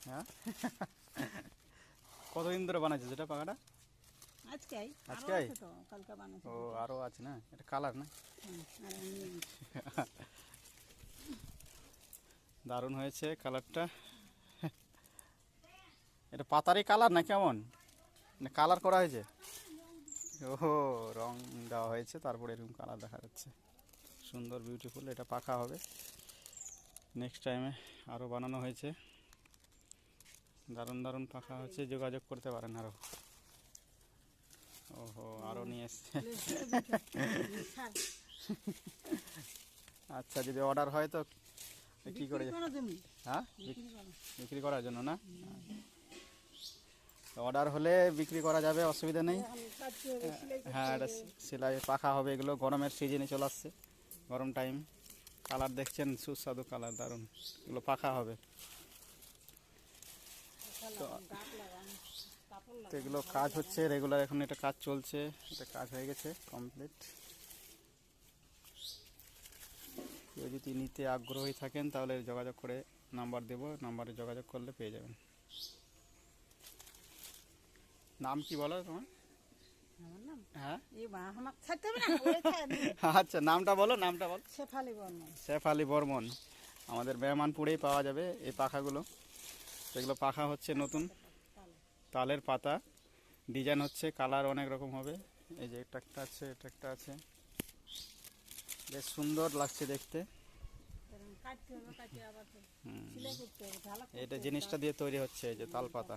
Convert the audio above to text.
হ্যাঁ কতদিন ধরে বানাইছিস এটা পাখাটা? আজকেই আজকেই তো কালকে বানাইছি। ও আরো আছে না, এটা কালার না? আর আমি দারুণ হয়েছে কালারটা। এটা পাতারই কালার না কেমন, না কালার করা হয়েছে? ও রং দেওয়া হয়েছে তারপরে এরকম কালার দেখা যাচ্ছে, সুন্দর বিউটিফুল। এটা পাখা হবে নেক্সট টাইমে, আরও বানানো হয়েছে, দারুণ দারুণ পাখা হচ্ছে, যোগাযোগ করতে পারেন আরও। ওহো আরও নিয়ে এসছে। আচ্ছা যদি অর্ডার হয় তো কী করে? হ্যাঁ বিক্রি করার জন্য না, অর্ডার হলে বিক্রি করা যাবে, অসুবিধা নেই। হ্যাঁ এটা সেলাই পাখা হবে, এগুলো গরমের সিজনে চলে আসছে, গরম টাইম। কালার দেখছেন সুস্বাদু কালার, দারুণ। এগুলো পাখা হবে তো এগুলো কাজ হচ্ছে রেগুলার, এখন এটা কাজ চলছে, এটা কাজ হয়ে গেছে কমপ্লিট। কেউ যদি নিতে আগ্রহী থাকেন তাহলে যোগাযোগ করে, নাম্বার দেবো, নাম্বারে যোগাযোগ করলে পেয়ে যাবেন। নাম কি বলো তোমার? হ্যাঁ আচ্ছা নামটা বলো, নামটা বলো। শেফালি বর্মন। শেফালি বর্মন। আমাদের মেহমানপুরেই পাওয়া যাবে এই পাখাগুলো। এগুলো পাখা হচ্ছে নতুন তালের পাতা, ডিজাইন হচ্ছে, কালার অনেক রকম হবে। এই যে এটা একটা আছে, এটা একটা আছে, বেশ সুন্দর লাগছে দেখতে। এটা জিনিসটা দিয়ে তৈরি হচ্ছে, এই যে তাল পাতা।